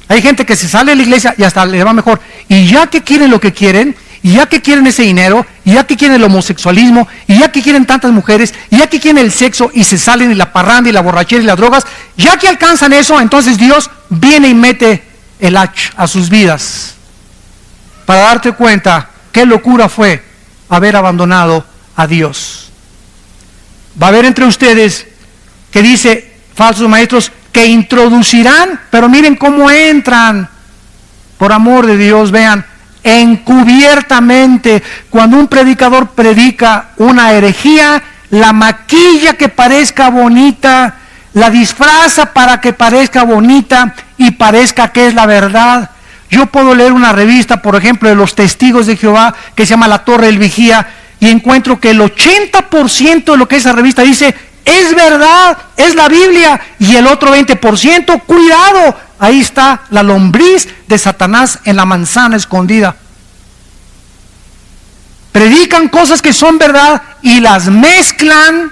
Hay gente que se sale de la iglesia y hasta le va mejor. Y ya que quieren lo que quieren, y ya que quieren ese dinero, y ya que quieren el homosexualismo, y ya que quieren tantas mujeres, y ya que quieren el sexo, y se salen y la parranda y la borrachera y las drogas, ya que alcanzan eso, entonces Dios viene y mete el hacha a sus vidas. Para darte cuenta qué locura fue haber abandonado a Dios. Va a haber entre ustedes que dice, falsos maestros, que introducirán, pero miren cómo entran, por amor de Dios, vean, encubiertamente. Cuando un predicador predica una herejía, la maquilla que parezca bonita, la disfraza para que parezca bonita y parezca que es la verdad. Yo puedo leer una revista, por ejemplo, de los Testigos de Jehová, que se llama La Torre del Vigía, y encuentro que el 80% de lo que esa revista dice es verdad, es la Biblia, y el otro 20%, cuidado, ahí está la lombriz de Satanás en la manzana escondida. Predican cosas que son verdad y las mezclan,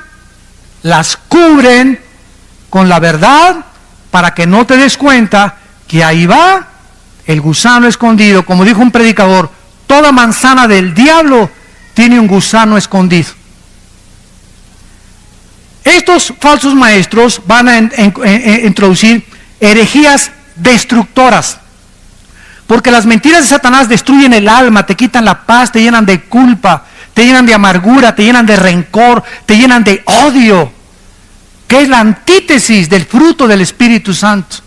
las cubren con la verdad para que no te des cuenta que ahí va el gusano escondido. Como dijo un predicador, toda manzana del diablo tiene un gusano escondido. Estos falsos maestros van a introducir herejías destructoras, porque las mentiras de Satanás destruyen el alma, te quitan la paz, te llenan de culpa, te llenan de amargura, te llenan de rencor, te llenan de odio, que es la antítesis del fruto del Espíritu Santo.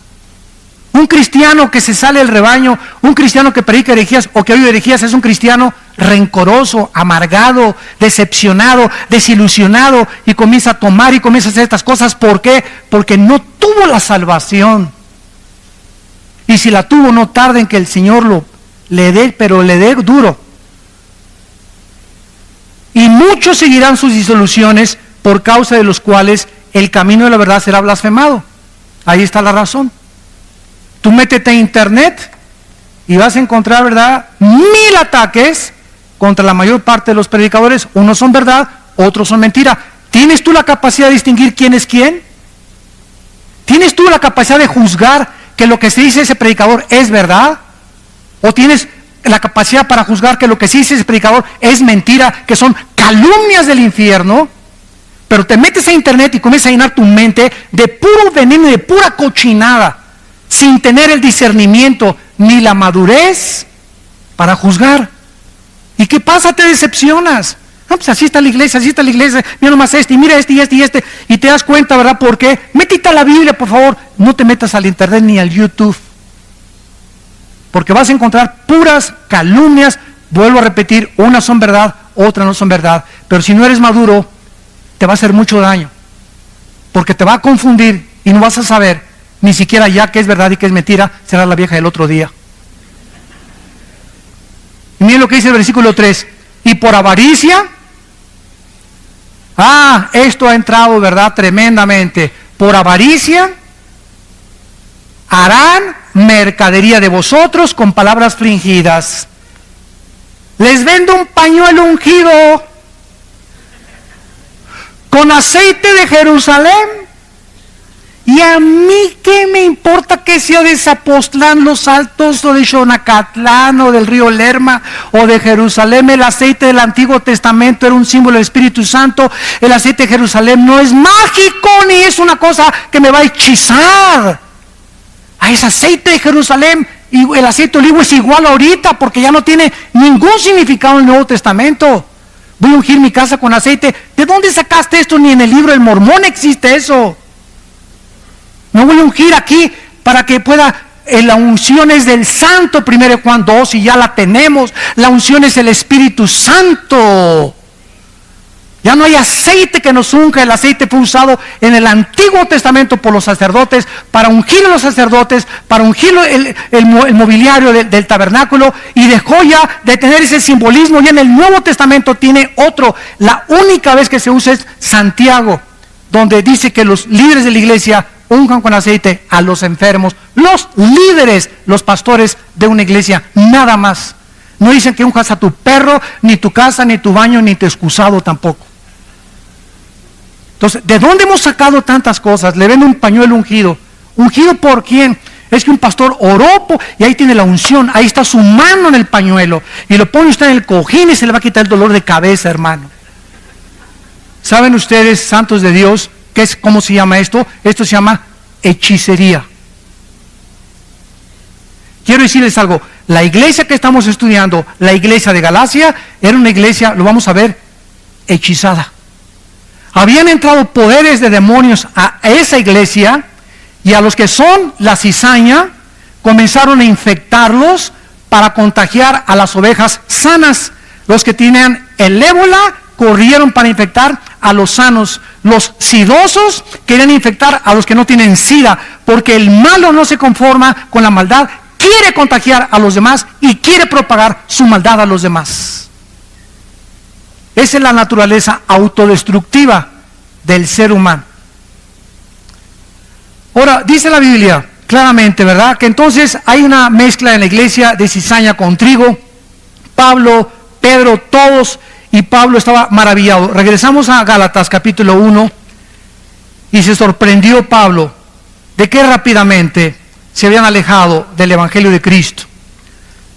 Un cristiano que se sale del rebaño, un cristiano que predica herejías o que oye herejías, es un cristiano rencoroso, amargado, decepcionado, desilusionado, y comienza a tomar y comienza a hacer estas cosas. ¿Por qué? Porque no tuvo la salvación. Y si la tuvo, no tarde en que el Señor le dé, pero le dé duro. Y muchos seguirán sus disoluciones, por causa de los cuales el camino de la verdad será blasfemado. Ahí está la razón. Tú métete a internet y vas a encontrar, ¿verdad?, 1000 ataques contra la mayor parte de los predicadores. Unos son verdad, otros son mentira. ¿Tienes tú la capacidad de distinguir quién es quién? ¿Tienes tú la capacidad de juzgar que lo que se dice ese predicador es verdad? ¿O tienes la capacidad para juzgar que lo que sí dice ese predicador es mentira, que son calumnias del infierno, pero te metes a internet y comienzas a llenar tu mente de puro veneno y de pura cochinada, sin tener el discernimiento ni la madurez para juzgar. ¿Y qué pasa? Te decepcionas. No, pues así está la iglesia, mira nomás y mira este, y te das cuenta, ¿verdad? ¿Por qué? Métete a la Biblia, por favor, no te metas al internet ni al YouTube, porque vas a encontrar puras calumnias. Vuelvo a repetir, unas son verdad, otras no son verdad, pero si no eres maduro, te va a hacer mucho daño, porque te va a confundir y no vas a saber ni siquiera ya qué es verdad y qué es mentira. Será la vieja del otro día. Y miren lo que dice el versículo 3, y por avaricia, esto ha entrado, ¿verdad?, tremendamente. Por avaricia harán mercadería de vosotros con palabras fingidas. Les vendo un pañuelo ungido con aceite de Jerusalén, y a mí qué me importa que sea de Zapotlán, Los Altos, o de Xonacatlán, o del río Lerma, o de Jerusalén. El aceite del Antiguo Testamento era un símbolo del Espíritu Santo. El aceite de Jerusalén no es mágico, ni es una cosa que me va a hechizar. Es aceite de Jerusalén, y el aceite de olivo es igual ahorita, porque ya no tiene ningún significado en el Nuevo Testamento. Voy a ungir mi casa con aceite. ¿De dónde sacaste esto? Ni en el libro del Mormón existe eso. No voy a ungir aquí para que pueda. La unción es del Santo, 1 Juan 2, y ya la tenemos. La unción es el Espíritu Santo. Ya no hay aceite que nos unja. El aceite fue usado en el Antiguo Testamento por los sacerdotes, para ungir a los sacerdotes, para ungir el mobiliario del tabernáculo, y dejó ya de tener ese simbolismo. Ya en el Nuevo Testamento tiene otro. La única vez que se usa es Santiago, donde dice que los líderes de la iglesia unjan con aceite a los enfermos. Los líderes, los pastores de una iglesia, nada más. No dicen que unjas a tu perro, ni tu casa, ni tu baño, ni tu excusado tampoco. Entonces, ¿de dónde hemos sacado tantas cosas? Le ven un pañuelo ungido. ¿Ungido por quién? Es que un pastor oró y ahí tiene la unción, ahí está su mano en el pañuelo, y lo pone usted en el cojín y se le va a quitar el dolor de cabeza, hermano. ¿Saben ustedes, santos de Dios, cómo se llama esto? Esto se llama hechicería. Quiero decirles algo. La iglesia que estamos estudiando, la iglesia de Galacia, era una iglesia, lo vamos a ver, hechizada. Habían entrado poderes de demonios a esa iglesia, y a los que son la cizaña comenzaron a infectarlos para contagiar a las ovejas sanas. Los que tenían el ébola corrieron para infectar a los sanos. Los sidosos querían infectar a los que no tienen sida, porque el malo no se conforma con la maldad, quiere contagiar a los demás y quiere propagar su maldad a los demás. Esa es la naturaleza autodestructiva del ser humano. Ahora, dice la Biblia claramente, ¿verdad?, que entonces hay una mezcla en la iglesia de cizaña con trigo. Pablo, Pedro, todos, y Pablo estaba maravillado. Regresamos a Gálatas capítulo 1, y se sorprendió Pablo de que rápidamente se habían alejado del evangelio de Cristo.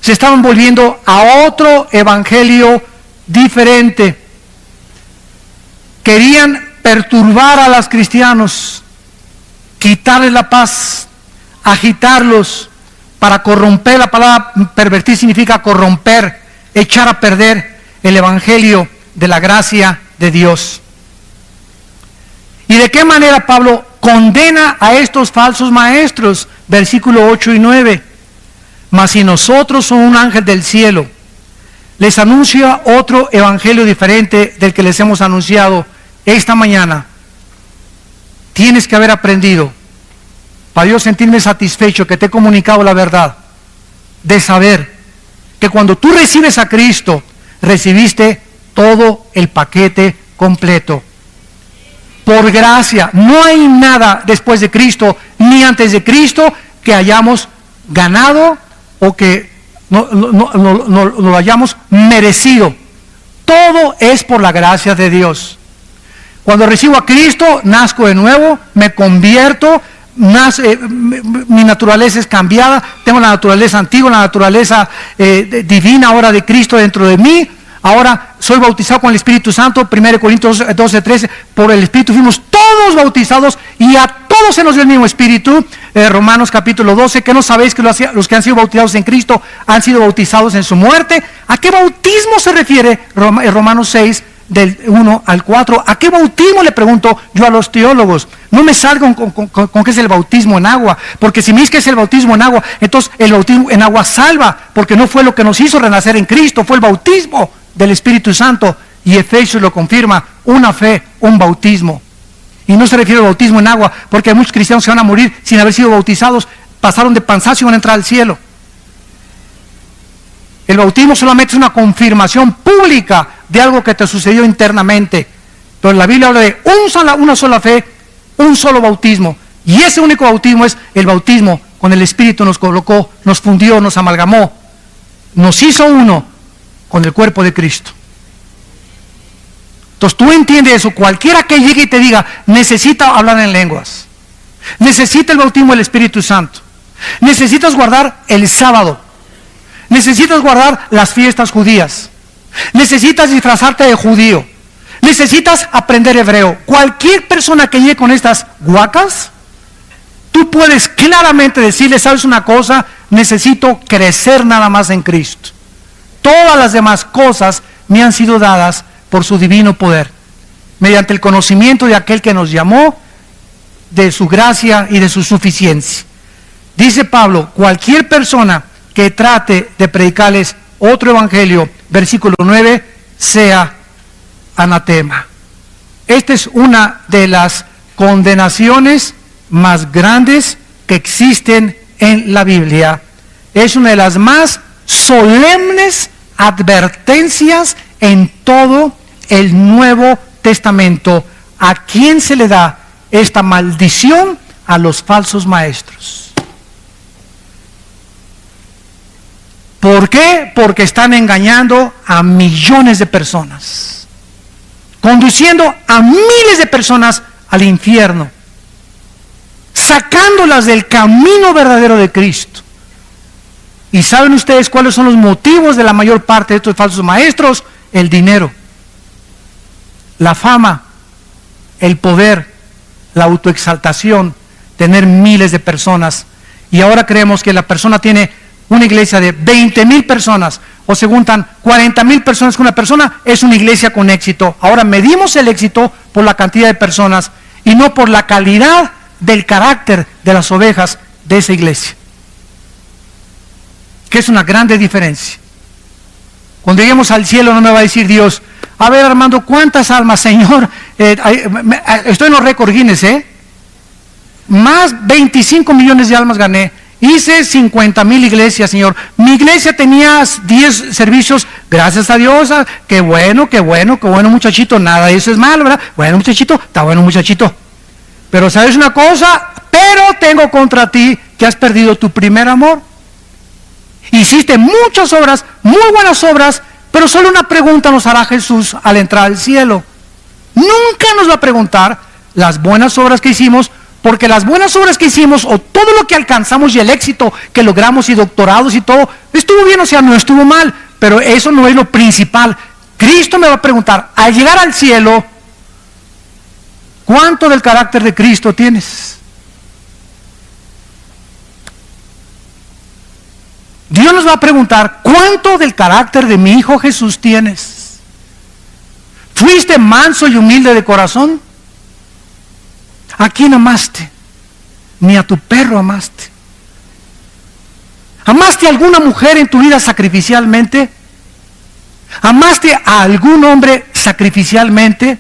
Se estaban volviendo a otro evangelio diferente. Querían perturbar a los cristianos, quitarles la paz, agitarlos para corromper. La palabra pervertir significa corromper, echar a perder el evangelio de la gracia de Dios. ¿Y de qué manera Pablo condena a estos falsos maestros? Versículo 8 y 9. Mas si nosotros somos un ángel del cielo, les anuncia otro evangelio diferente del que les hemos anunciado esta mañana, tienes que haber aprendido, para yo sentirme satisfecho que te he comunicado la verdad, de saber que cuando tú recibes a Cristo, recibiste todo el paquete completo. Por gracia, no hay nada después de Cristo, ni antes de Cristo, que hayamos ganado o que no lo hayamos merecido. Todo es por la gracia de Dios. Cuando recibo a Cristo, nazco de nuevo, me convierto, mi naturaleza es cambiada, tengo la naturaleza antigua, la naturaleza divina ahora de Cristo dentro de mí. Ahora soy bautizado con el Espíritu Santo, 1 Corintios 12:13, por el Espíritu fuimos todos bautizados y a todos se nos dio el mismo Espíritu. Romanos capítulo 12, ¿qué no sabéis que los que han sido bautizados en Cristo han sido bautizados en su muerte? ¿A qué bautismo se refiere Romanos 6, del 1 al 4? ¿A qué bautismo, le pregunto yo a los teólogos? No me salgan con que es el bautismo en agua, porque si me dice que es el bautismo en agua, entonces el bautismo en agua salva, porque no fue lo que nos hizo renacer en Cristo, fue el bautismo del Espíritu Santo, y Efesios lo confirma: una fe, un bautismo. Y no se refiere al bautismo en agua, porque hay muchos cristianos que van a morir sin haber sido bautizados, pasaron de panzazo y van a entrar al cielo. El bautismo solamente es una confirmación pública de algo que te sucedió internamente. Entonces la Biblia habla de una sola fe, un solo bautismo, y ese único bautismo es el bautismo con el Espíritu. Nos colocó, nos fundió, nos amalgamó, nos hizo uno con el cuerpo de Cristo. Entonces tú entiendes eso. Cualquiera que llegue y te diga necesita hablar en lenguas, necesita el bautismo del Espíritu Santo, necesitas guardar el sábado, necesitas guardar las fiestas judías, necesitas disfrazarte de judío, necesitas aprender hebreo, cualquier persona que llegue con estas guacas, tú puedes claramente decirle: ¿sabes una cosa? Necesito crecer nada más en Cristo. Todas las demás cosas me han sido dadas por su divino poder, mediante el conocimiento de aquel que nos llamó, de su gracia y de su suficiencia. Dice Pablo: cualquier persona que trate de predicarles otro evangelio, versículo 9, sea anatema. Esta es una de las condenaciones más grandes que existen en la Biblia. Es una de las más solemnes advertencias en todo el Nuevo Testamento. ¿A quién se le da esta maldición? A los falsos maestros. ¿Por qué? Porque están engañando a millones de personas, conduciendo a miles de personas al infierno, sacándolas del camino verdadero de Cristo. ¿Y saben ustedes cuáles son los motivos de la mayor parte de estos falsos maestros? El dinero, la fama, el poder, la autoexaltación, tener miles de personas. Y ahora creemos que la persona tiene una iglesia de 20,000 personas, o se juntan 40,000 personas con una persona, es una iglesia con éxito. Ahora medimos el éxito por la cantidad de personas y no por la calidad del carácter de las ovejas de esa iglesia, que es una grande diferencia. Cuando lleguemos al cielo no me va a decir Dios: a ver, Armando, ¿cuántas almas, Señor? Estoy en los récords Guinness, más 25 millones de almas gané, hice 50,000 iglesias, Señor, mi iglesia tenía 10 servicios, gracias a Dios, qué bueno, muchachito, nada de eso es malo, ¿verdad? Bueno, muchachito, está bueno, muchachito. Pero ¿sabes una cosa? Pero tengo contra ti que has perdido tu primer amor. Hiciste muchas obras, muy buenas obras, pero solo una pregunta nos hará Jesús al entrar al cielo. Nunca nos va a preguntar las buenas obras que hicimos, porque las buenas obras que hicimos, o todo lo que alcanzamos y el éxito que logramos y doctorados y todo, estuvo bien, o sea, no estuvo mal, pero eso no es lo principal. Cristo me va a preguntar, al llegar al cielo, ¿cuánto del carácter de Cristo tienes? Dios nos va a preguntar: ¿cuánto del carácter de mi Hijo Jesús tienes? ¿Fuiste manso y humilde de corazón? ¿A quién amaste? Ni a tu perro amaste. ¿Amaste a alguna mujer en tu vida sacrificialmente? ¿Amaste a algún hombre sacrificialmente?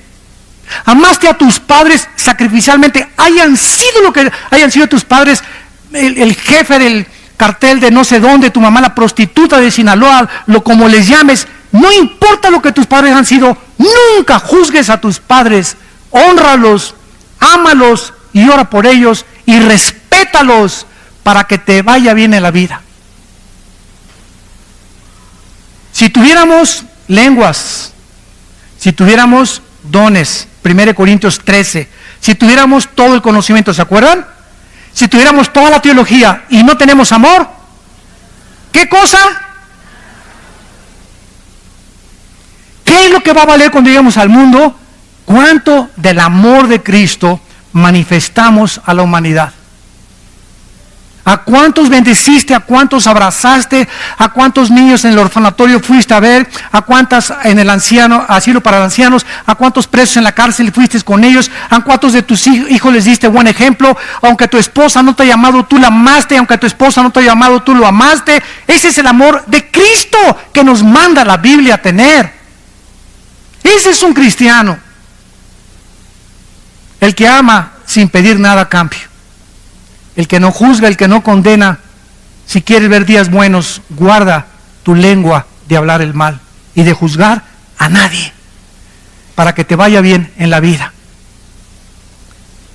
¿Amaste a tus padres sacrificialmente? Hayan sido lo que hayan sido tus padres, el jefe del cartel de no sé dónde, tu mamá la prostituta de Sinaloa, como les llames, no importa lo que tus padres han sido, nunca juzgues a tus padres, hónralos, ámalos y ora por ellos y respétalos para que te vaya bien en la vida. Si tuviéramos lenguas, si tuviéramos dones, 1 Corintios 13, si tuviéramos todo el conocimiento, ¿se acuerdan? Si tuviéramos toda la teología y no tenemos amor, ¿qué cosa? ¿Qué es lo que va a valer cuando lleguemos al mundo? ¿Cuánto del amor de Cristo manifestamos a la humanidad? ¿A cuántos bendeciste? ¿A cuántos abrazaste? ¿A cuántos niños en el orfanatorio fuiste a ver? ¿A cuántas en el asilo para ancianos? ¿A cuántos presos en la cárcel fuiste con ellos? ¿A cuántos de tus hijos les diste buen ejemplo? Aunque tu esposa no te ha llamado, tú la amaste. Aunque tu esposa no te ha llamado, tú lo amaste. Ese es el amor de Cristo que nos manda la Biblia a tener. Ese es un cristiano. El que ama sin pedir nada a cambio. El que no juzga, el que no condena. Si quieres ver días buenos, guarda tu lengua de hablar el mal y de juzgar a nadie, para que te vaya bien en la vida.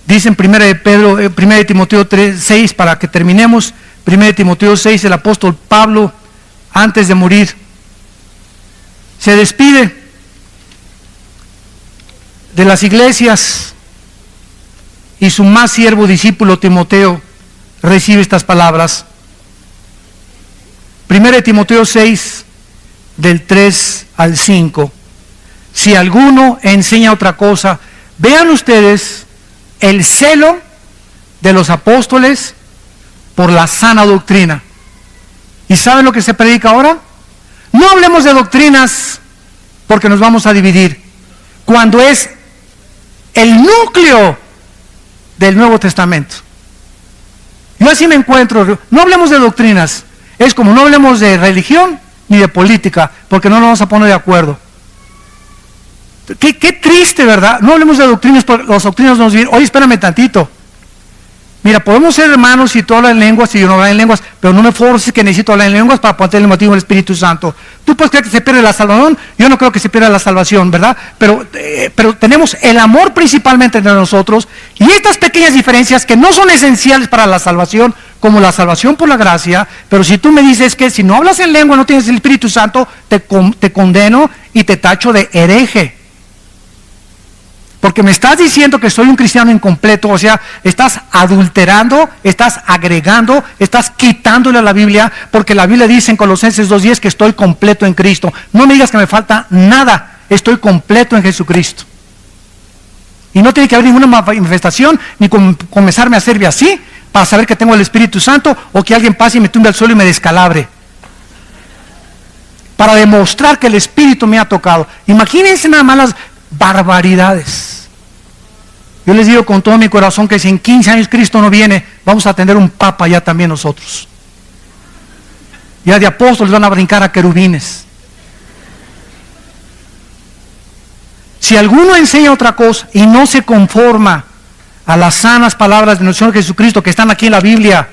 Dice en 1 Timoteo 6, para que terminemos, 1 Timoteo 6, el apóstol Pablo, antes de morir, se despide de las iglesias y su más siervo discípulo Timoteo recibe estas palabras. 1 Timoteo 6, del 3 al 5. Si alguno enseña otra cosa, vean ustedes el celo de los apóstoles por la sana doctrina. ¿Y saben lo que se predica ahora? No hablemos de doctrinas porque nos vamos a dividir, cuando es el núcleo del Nuevo Testamento. Yo así me encuentro. No hablemos de doctrinas. Es como no hablemos de religión ni de política, porque no nos vamos a poner de acuerdo. Qué triste, ¿verdad? No hablemos de doctrinas, porque las doctrinas nos dicen, oye, espérame tantito. Mira, podemos ser hermanos si tú hablas en lenguas y yo no hablo en lenguas, pero no me forces que necesito hablar en lenguas para poner el motivo del Espíritu Santo. Tú puedes creer que se pierde la salvación, yo no creo que se pierda la salvación, ¿verdad? Pero tenemos el amor principalmente entre nosotros, y estas pequeñas diferencias que no son esenciales para la salvación, como la salvación por la gracia, pero si tú me dices que si no hablas en lengua no tienes el Espíritu Santo, te condeno y te tacho de hereje. Porque me estás diciendo que soy un cristiano incompleto, o sea, estás adulterando, estás agregando, estás quitándole a la Biblia, porque la Biblia dice en Colosenses 2:10 que estoy completo en Cristo. No me digas que me falta nada, estoy completo en Jesucristo. Y no tiene que haber ninguna manifestación, ni comenzarme a servir así, para saber que tengo el Espíritu Santo, o que alguien pase y me tumbe al suelo y me descalabre. Para demostrar que el Espíritu me ha tocado. Imagínense nada más las barbaridades. Yo les digo con todo mi corazón que si en 15 años Cristo no viene, vamos a tener un papa ya también nosotros. Ya de apóstoles van a brincar a querubines. Si alguno enseña otra cosa y no se conforma a las sanas palabras de nuestro Señor Jesucristo que están aquí en la Biblia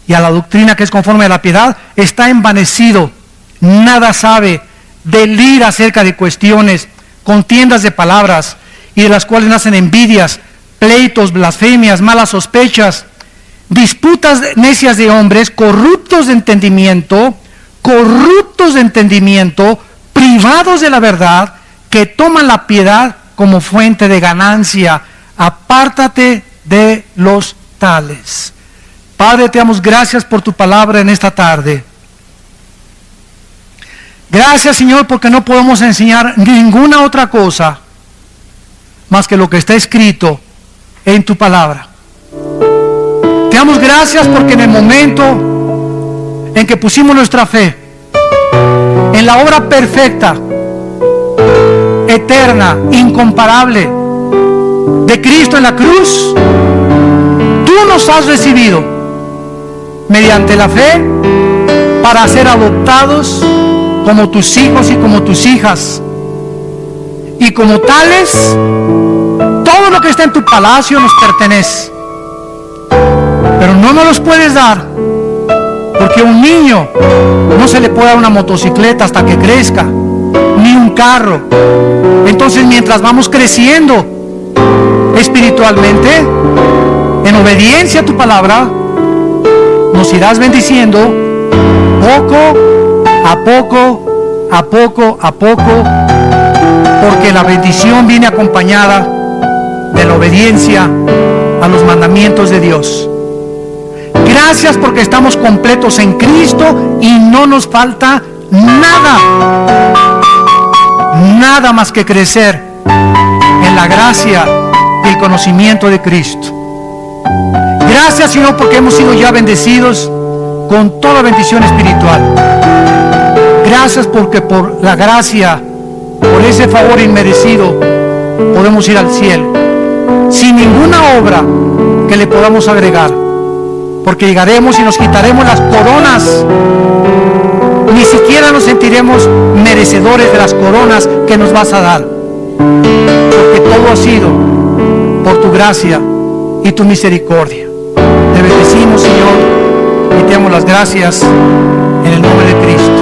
y a la doctrina que es conforme a la piedad, está envanecido, nada sabe, delira acerca de cuestiones, contiendas de palabras, y de las cuales nacen envidias, pleitos, blasfemias, malas sospechas, disputas necias de hombres, corruptos de entendimiento, privados de la verdad, que toman la piedad como fuente de ganancia. Apártate de los tales. Padre, te damos gracias por tu palabra en esta tarde. Gracias, Señor, porque no podemos enseñar ninguna otra cosa más que lo que está escrito en tu palabra. Te damos gracias porque en el momento en que pusimos nuestra fe en la obra perfecta, eterna, incomparable de Cristo en la cruz, tú nos has recibido mediante la fe para ser adoptados como tus hijos y como tus hijas, y como tales todo lo que está en tu palacio nos pertenece, pero no nos los puedes dar porque a un niño no se le puede dar una motocicleta hasta que crezca, ni un carro. Entonces, mientras vamos creciendo espiritualmente en obediencia a tu palabra, nos irás bendiciendo poco a poco, a poco a poco, porque la bendición viene acompañada de la obediencia a los mandamientos de Dios. Gracias porque estamos completos en Cristo y no nos falta nada. Nada más que crecer en la gracia y el conocimiento de Cristo. Gracias, Señor, porque hemos sido ya bendecidos con toda bendición espiritual. Gracias porque por la gracia, por ese favor inmerecido, podemos ir al cielo sin ninguna obra que le podamos agregar, porque llegaremos y nos quitaremos las coronas. Ni siquiera nos sentiremos merecedores de las coronas que nos vas a dar, porque todo ha sido por tu gracia y tu misericordia. Te bendecimos, Señor, y te damos las gracias en el nombre de Cristo.